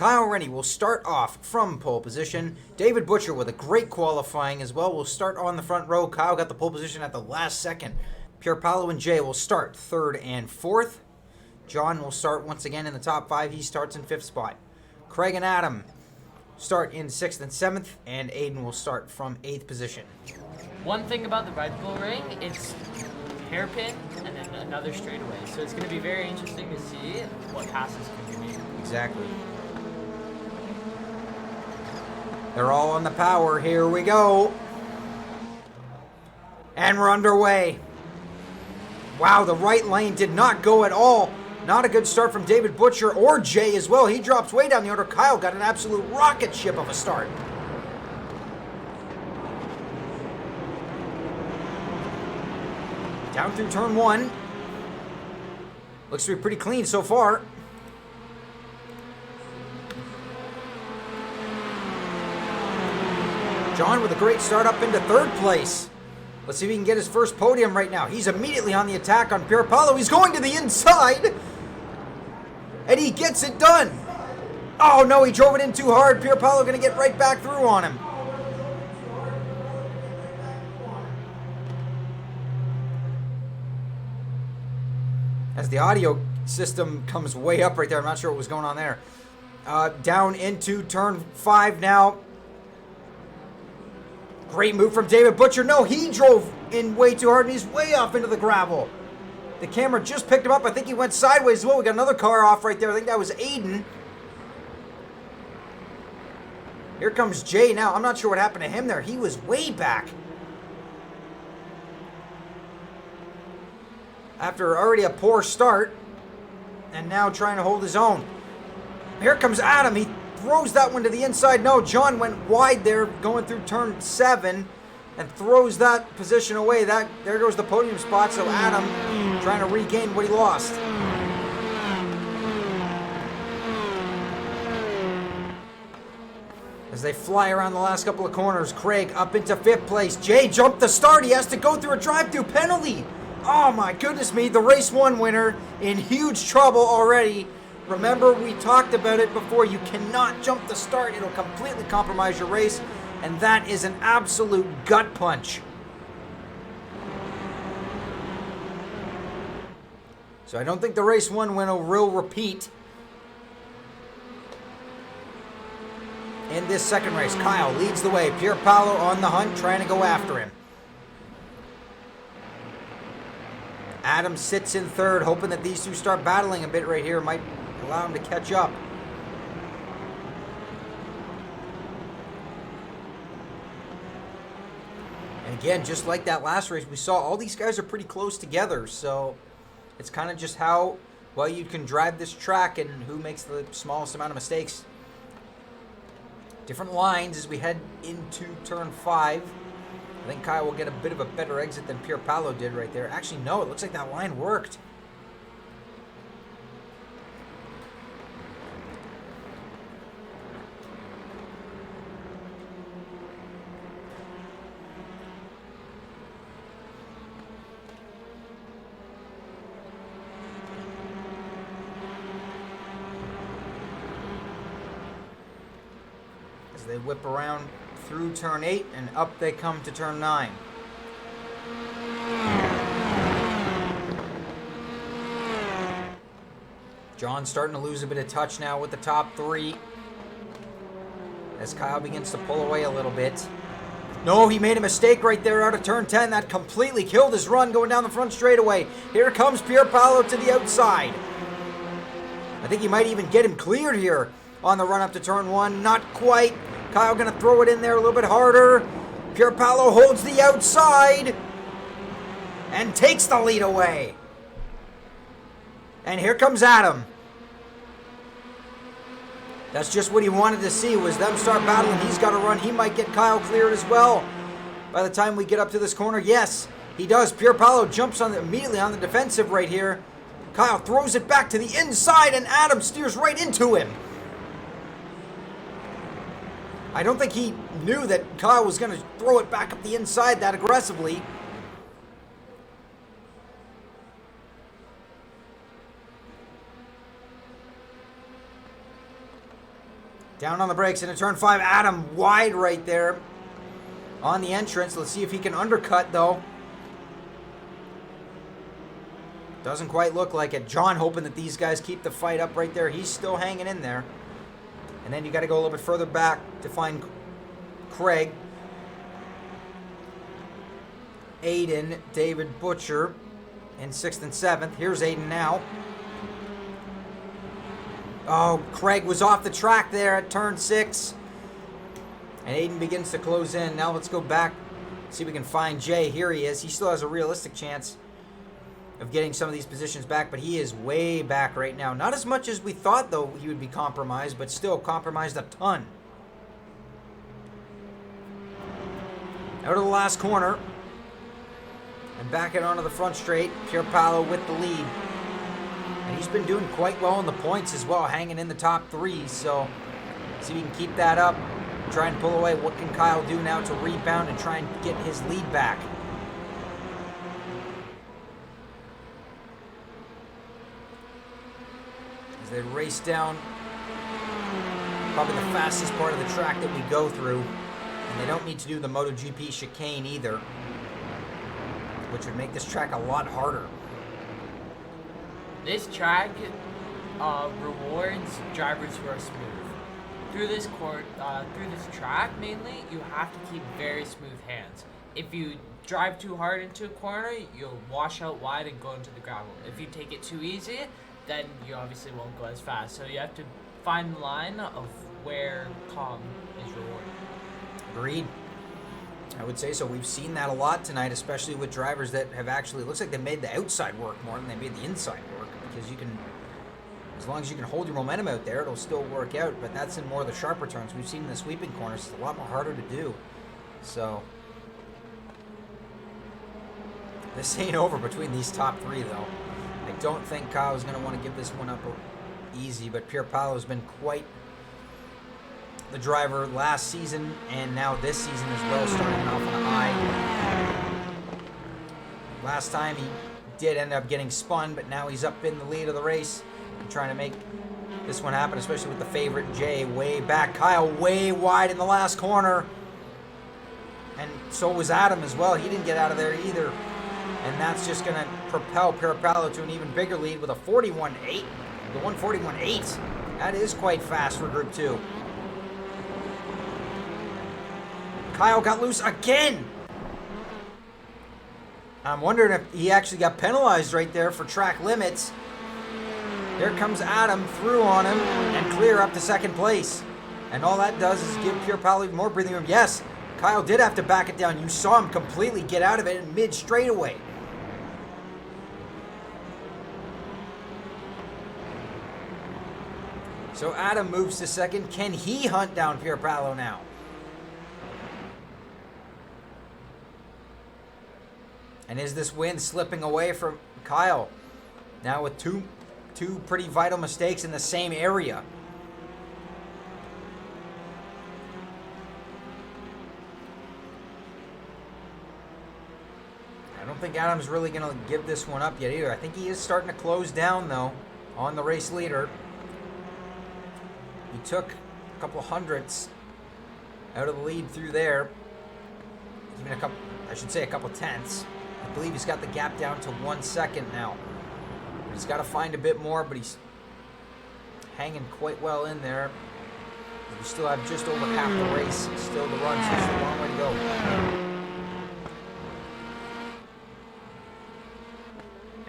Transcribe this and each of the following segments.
Kyle Rennie will start off from pole position. David Butcher with a great qualifying as well will start on the front row. Kyle got the pole position at the last second. Pierpaolo and Jay will start third and fourth. John will start once again in the top five. He starts in fifth spot. Craig and Adam start in sixth and seventh, and Aiden will start from eighth position. One thing about the Red Bull ring, it's hairpin and then another straightaway. So it's going to be very interesting to see what passes can be made. Exactly. They're all on the power. Here we go. And we're underway. Wow, the right lane did not go at all. Not a good start from David Butcher or Jay as well. He drops way down the order. Kyle got an absolute rocket ship of a start. Down through turn one. Looks to be pretty clean so far. John with a great start up into third place. Let's see if he can get his first podium right now. He's immediately on the attack on Pierpaolo. He's going to the inside. And he gets it done. Oh no, he drove it in too hard. Pierpaolo going to get right back through on him. As the audio system comes way up right there. I'm not sure what was going on there. Down into turn 5 now. Great move from David Butcher. No, he drove in way too hard and he's way off into the gravel. The camera just picked him up. I think he went sideways as well. We got another car off right there. I think that was Aiden. Here comes Jay now. I'm not sure what happened to him there. He was way back. After already a poor start. And now trying to hold his own. Here comes Adam. He throws that one to the inside. No, John went wide there going through turn 7 and throws that position away. There goes the podium spot. So Adam trying to regain what he lost. As they fly around the last couple of corners, Craig up into 5th place. Jay jumped the start. He has to go through a drive-through penalty. Oh my goodness me, the race 1 winner in huge trouble already. Remember, we talked about it before. You cannot jump the start. It'll completely compromise your race. And that is an absolute gut punch. So I don't think the race 1 winner will repeat in this second race. Kyle leads the way. Pierpaolo on the hunt, trying to go after him. Adam sits in third, hoping that these two start battling a bit right here. Might allow him to catch up. And again, just like that last race, we saw all these guys are pretty close together. So it's kind of just how well you can drive this track and who makes the smallest amount of mistakes. Different lines as we head into turn 5. I think Kyle will get a bit of a better exit than Pierpaolo did right there. Actually, no, it looks like that line worked. As they whip around through turn 8 and up they come to turn 9. John's starting to lose a bit of touch now with the top 3 as Kyle begins to pull away a little bit. No, he made a mistake right there out of turn 10. That completely killed his run going down the front straightaway. Here comes Pierpaolo to the outside. I think he might even get him cleared here on the run up to turn 1. Not quite. Kyle going to throw it in there a little bit harder. Pierpaolo holds the outside and takes the lead away. And here comes Adam. That's just what he wanted to see, was them start battling. He's got to run. He might get Kyle cleared as well by the time we get up to this corner. Yes, he does. Pierpaolo jumps immediately on the defensive right here. Kyle throws it back to the inside, and Adam steers right into him. I don't think he knew that Kyle was going to throw it back up the inside that aggressively. Down on the brakes into turn 5. Adam wide right there on the entrance. Let's see if he can undercut, though. Doesn't quite look like it. John hoping that these guys keep the fight up right there. He's still hanging in there. And then you got to go a little bit further back to find Craig. Aiden, David Butcher in 6th and 7th. Here's Aiden now. Oh, Craig was off the track there at turn 6. And Aiden begins to close in. Now let's go back, see if we can find Jay. Here he is. He still has a realistic chance of getting some of these positions back, but he is way back right now. Not as much as we thought, though, he would be compromised, but still compromised a ton. Out of the last corner. And back it onto the front straight. Pierre Paolo with the lead. And he's been doing quite well in the points as well, hanging in the top 3. So, see if he can keep that up. Try and pull away. What can Kyle do now to rebound and try and get his lead back? As they race down probably the fastest part of the track that we go through. And they don't need to do the MotoGP chicane either, which would make this track a lot harder. This track rewards drivers who are smooth. Through this track, mainly, you have to keep very smooth hands. If you drive too hard into a corner, you'll wash out wide and go into the gravel. If you take it too easy, then you obviously won't go as fast. So you have to find the line of where calm is rewarded. Agreed. I would say so. We've seen that a lot tonight, especially with drivers that have actually, looks like they made the outside work more than they made the inside work, because you can, as long as you can hold your momentum out there, it'll still work out, but that's in more of the sharper turns. We've seen in the sweeping corners, it's a lot more harder to do. So, this ain't over between these top 3, though. I don't think Kyle's going to want to give this one up easy, but Pierre Paolo's been quite the driver last season and now this season as well, starting off on a high. Last time he did end up getting spun, but now he's up in the lead of the race and trying to make this one happen, especially with the favorite Jay way back. Kyle way wide in the last corner, and so was Adam as well. He didn't get out of there either, and that's just going to propel Pierre Paolo to an even bigger lead with a 41.8, the 141.8. That is quite fast for Group 2. Kyle got loose again. I'm wondering if he actually got penalized right there for track limits. Here comes Adam through on him and clear up to second place. And all that does is give Pierre Paolo even more breathing room. Yes, Kyle did have to back it down. You saw him completely get out of it in mid straightaway. So Adam moves to second. Can he hunt down Pierre Paolo now? And is this win slipping away from Kyle? Now with two pretty vital mistakes in the same area. I don't think Adam's really going to give this one up yet either. I think he is starting to close down, though, on the race leader. He took a couple hundredths out of the lead through there. Even a couple tenths. I believe he's got the gap down to 1 second now. He's got to find a bit more, but he's hanging quite well in there. We still have just over half the race still to run, so it's a long way to go.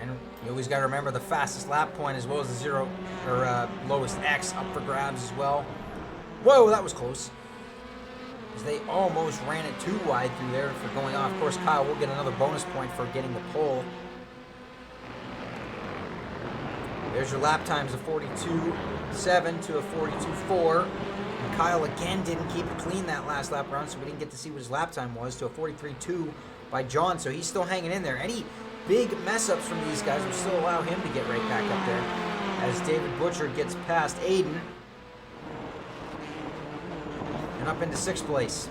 And you always got to remember the fastest lap point as well as the lowest X up for grabs as well. Whoa, that was close. They almost ran it too wide through there for going off. Of course, Kyle will get another bonus point for getting the pole. There's your lap times of 42.7 to a 42.4. And Kyle again didn't keep it clean that last lap round, so we didn't get to see what his lap time was, to a 43.2 by John. So he's still hanging in there. Any big mess-ups from these guys will still allow him to get right back up there as David Butcher gets past Aiden. And up into 6th place.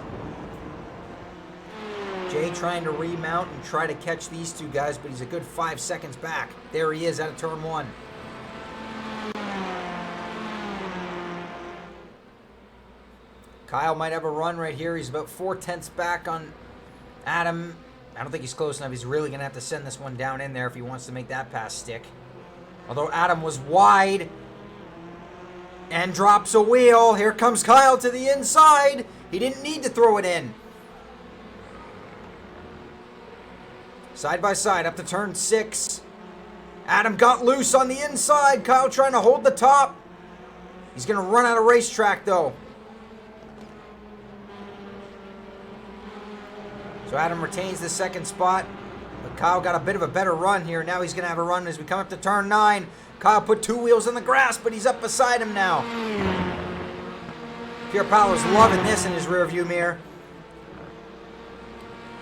Jay trying to remount and try to catch these two guys, but he's a good 5 seconds back. There he is out of turn 1. Kyle might have a run right here. He's about 4/10 back on Adam. I don't think he's close enough. He's really going to have to send this one down in there if he wants to make that pass stick. Although Adam was wide and drops a wheel. Here comes Kyle to the inside. He didn't need to throw it in. Side by side up to turn 6. Adam got loose on the inside. Kyle trying to hold the top. He's going to run out of racetrack though. So Adam retains the second spot. But Kyle got a bit of a better run here. Now he's going to have a run as we come up to turn 9. Kyle put 2 wheels in the grass, but he's up beside him now. Pierre Paolo's loving this in his rearview mirror.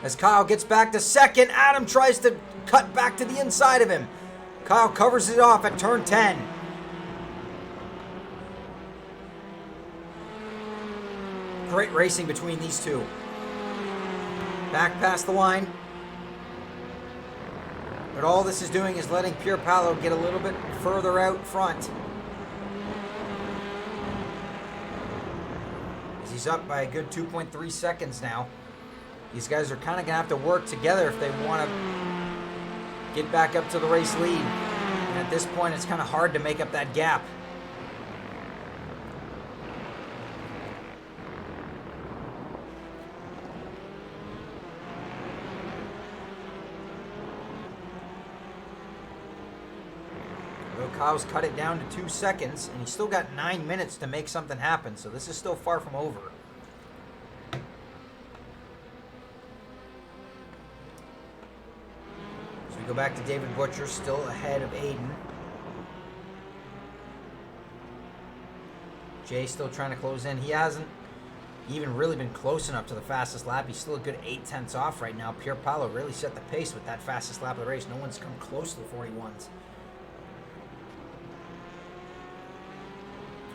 As Kyle gets back to second, Adam tries to cut back to the inside of him. Kyle covers it off at turn 10. Great racing between these two. Back past the line. But all this is doing is letting Pierre Paolo get a little bit further out front. As he's up by a good 2.3 seconds now. These guys are kind of going to have to work together if they want to get back up to the race lead. And at this point, it's kind of hard to make up that gap. Kyle's cut it down to 2 seconds, and he's still got 9 minutes to make something happen, so this is still far from over. So we go back to David Butcher, still ahead of Aiden. Jay still trying to close in. He hasn't even really been close enough to the fastest lap. He's still a good 8/10 off right now. Pierre Paolo really set the pace with that fastest lap of the race. No one's come close to the 41s.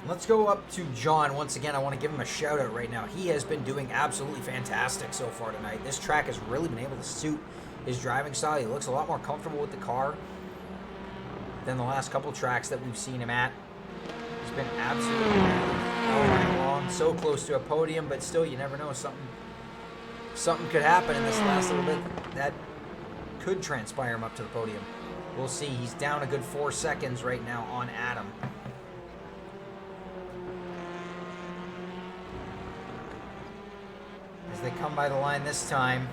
Let's go up to John. Once again, I want to give him a shout out right now. He has been doing absolutely fantastic so far tonight. This track has really been able to suit his driving style. He looks a lot more comfortable with the car than the last couple tracks that we've seen him at. He's been absolutely all night long, so close to a podium, but still, you never know. Something could happen in this last little bit that could transpire him up to the podium. We'll see. He's down a good 4 seconds right now on Adam. As they come by the line this time.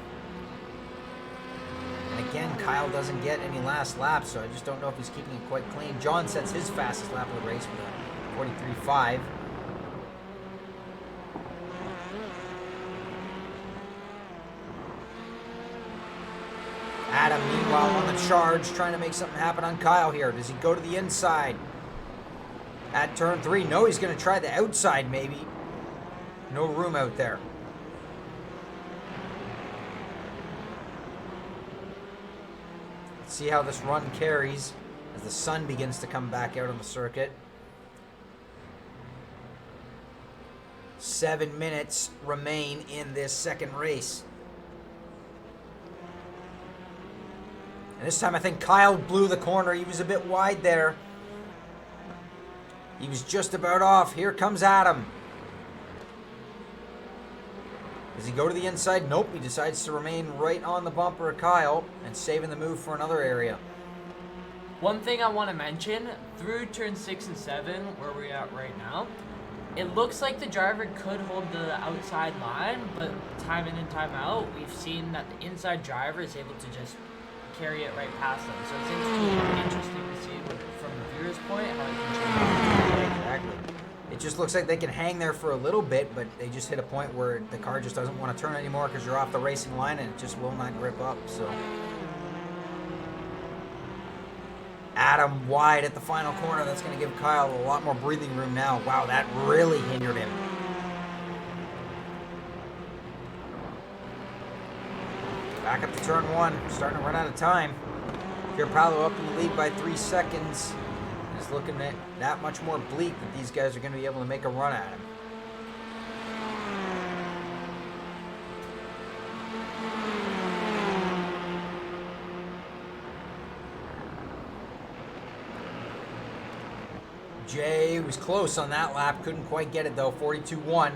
And again, Kyle doesn't get any last laps, so I just don't know if he's keeping it quite clean. John sets his fastest lap of the race with a 43.5. Adam, meanwhile, on the charge, trying to make something happen on Kyle here. Does he go to the inside at turn 3? No, he's going to try the outside, maybe. No room out there. Let's see how this run carries as the sun begins to come back out on the circuit. 7 minutes remain in this second race. And this time I think Kyle blew the corner. He was a bit wide there. He was just about off. Here comes Adam. Does he go to the inside? Nope. He decides to remain right on the bumper of Kyle and saving the move for another area. One thing I want to mention, through turn 6 and 7, where we're at right now, it looks like the driver could hold the outside line, but time in and time out, we've seen that the inside driver is able to just carry it right past them. So it's interesting to see from the viewer's point how it can change. Exactly. It just looks like they can hang there for a little bit, but they just hit a point where the car just doesn't want to turn anymore because you're off the racing line and it just will not grip up. So Adam wide at the final corner. That's going to give Kyle a lot more breathing room now. Wow, that really hindered him. Back up to turn 1, starting to run out of time. Pierre Paolo up in the lead by 3 seconds. It's looking at that much more bleak that these guys are going to be able to make a run at him. Jay was close on that lap, couldn't quite get it though, 42.1.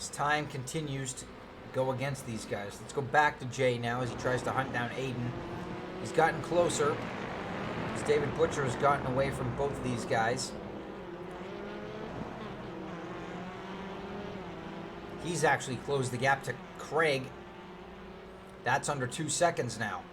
As time continues to go against these guys. Let's go back to Jay now as he tries to hunt down Aiden. He's gotten closer as David Butcher has gotten away from both of these guys. He's actually closed the gap to Craig. That's under 2 seconds now.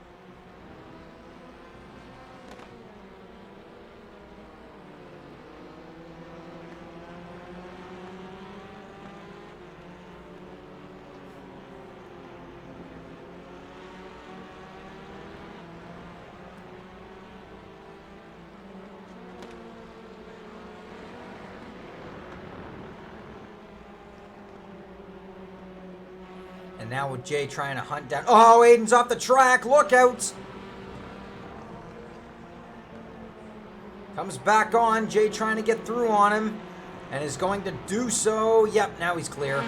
And now with Jay trying to hunt down... Oh, Aiden's off the track. Look out. Comes back on. Jay trying to get through on him. And is going to do so. Yep, now he's clear.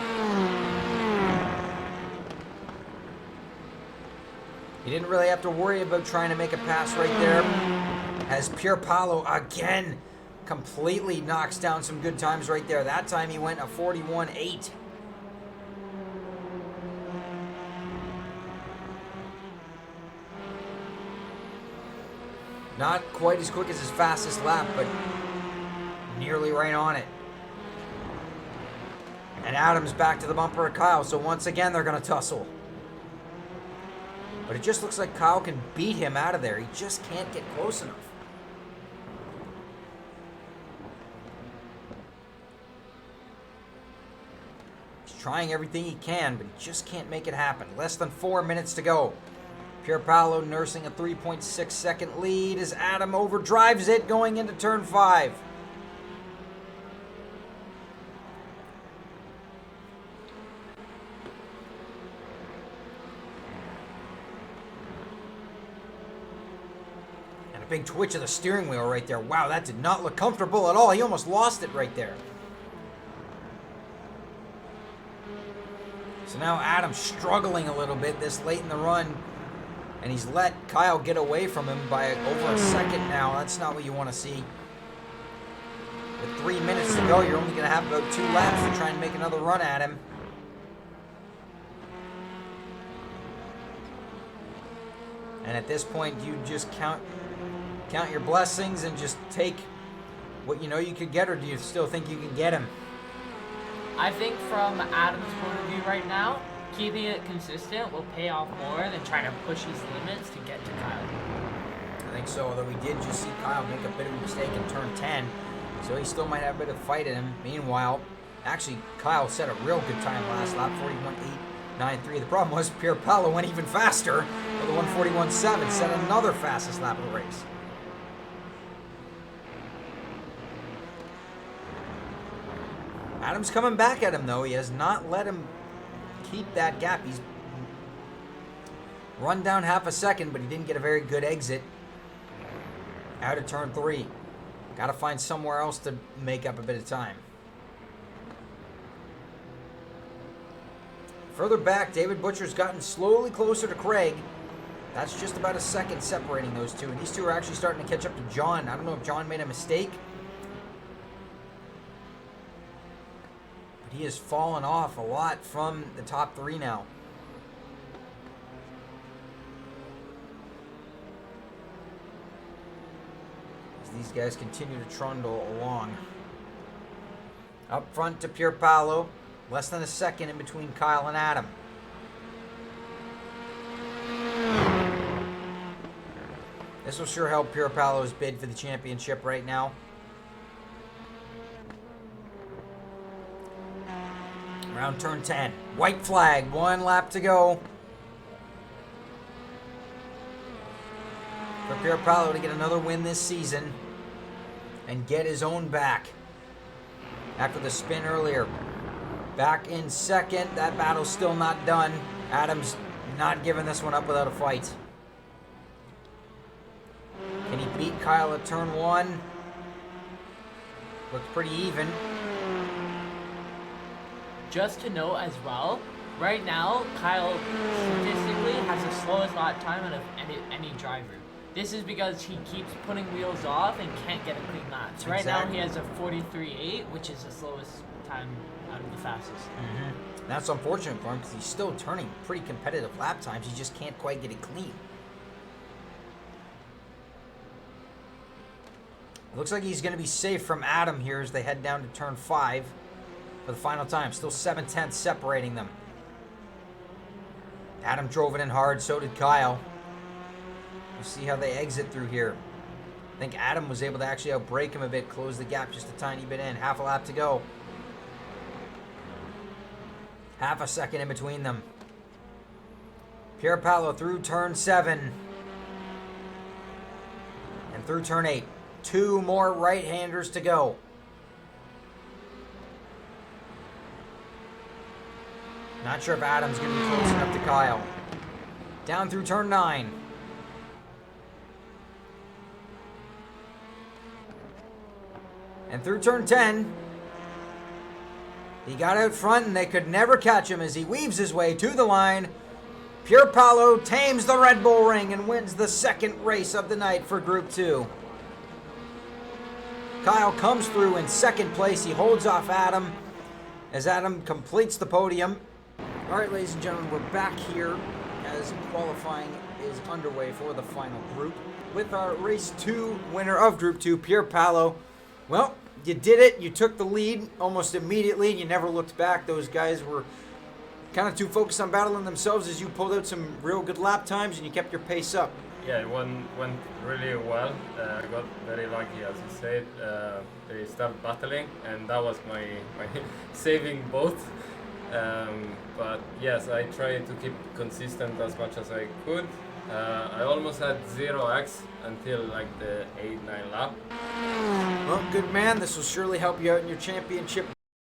He didn't really have to worry about trying to make a pass right there. As Pierre Paolo again completely knocks down some good times right there. That time he went a 41.8. Not quite as quick as his fastest lap, but nearly right on it. And Adam's back to the bumper of Kyle, so once again they're going to tussle. But it just looks like Kyle can beat him out of there. He just can't get close enough. He's trying everything he can, but he just can't make it happen. Less than 4 minutes to go. Pierre Paolo nursing a 3.6 second lead as Adam overdrives it going into turn 5. And a big twitch of the steering wheel right there. Wow, that did not look comfortable at all. He almost lost it right there. So now Adam's struggling a little bit this late in the run. And he's let Kyle get away from him by over a second now. That's not what you want to see. With 3 minutes to go, you're only going to have about 2 laps to try and make another run at him. And at this point, you just count your blessings and just take what you know you could get, or do you still think you can get him? I think from Adam's point of view right now, keeping it consistent will pay off more than trying to push his limits to get to Kyle. I think so, although we did just see Kyle make a bit of a mistake in turn 10, so he still might have a bit of fight in him. Meanwhile, actually, Kyle set a real good time last lap, 41.893. The problem was Pierre Paolo went even faster with a 141.7, set another fastest lap of the race. Adam's coming back at him, though. He has not let him keep that gap. He's run down half a second, but he didn't get a very good exit out of turn 3. Got to find somewhere else to make up a bit of time. Further back, David Butcher's gotten slowly closer to Craig. That's just about a second separating those two, and these two are actually starting to catch up to John. I don't know if John made a mistake, but he has fallen off a lot from the top 3 now. As these guys continue to trundle along. Up front to Pierre Paolo. Less than a second in between Kyle and Adam. This will sure help Pierre Paolo's bid for the championship right now. Around turn 10. White flag. 1 lap to go. For Pierre Paolo to get another win this season and get his own back after the spin earlier. Back in second. That battle's still not done. Adam's not giving this one up without a fight. Can he beat Kyle at turn 1? Looks pretty even. Just to note as well, right now, Kyle statistically has the slowest lap time out of any driver. This is because he keeps putting wheels off and can't get a clean lap. So right now he has a 43.8, which is the slowest time out of the fastest. Mm-hmm. That's unfortunate for him because he's still turning pretty competitive lap times. He just can't quite get it clean. Looks like he's going to be safe from Adam here as they head down to turn 5 for the final time. Still 7/10 separating them. Adam drove it in hard, so did Kyle. We'll see how they exit through here. I think Adam was able to actually outbrake him a bit, close the gap just a tiny bit in. Half a lap to go. Half a second in between them. Pierpaolo through turn 7. And through turn 8. 2 more right-handers to go. Not sure if Adam's going to be close enough to Kyle. Down through turn 9. And through turn 10. He got out front and they could never catch him as he weaves his way to the line. Pierpaolo tames the Red Bull Ring and wins the second race of the night for Group 2. Kyle comes through in second place. He holds off Adam as Adam completes the podium. All right, ladies and gentlemen, we're back here as qualifying is underway for the final group with our race 2 winner of Group 2, Pierpaolo. Well, you did it. You took the lead almost immediately. You never looked back. Those guys were kind of too focused on battling themselves as you pulled out some real good lap times and you kept your pace up. Yeah, it went really well. I got very lucky, as you said. They started battling, and that was my saving boat. But yes, I tried to keep consistent as much as I could. I almost had 0x until like the 8-9 lap. Well, good man. This will surely help you out in your championship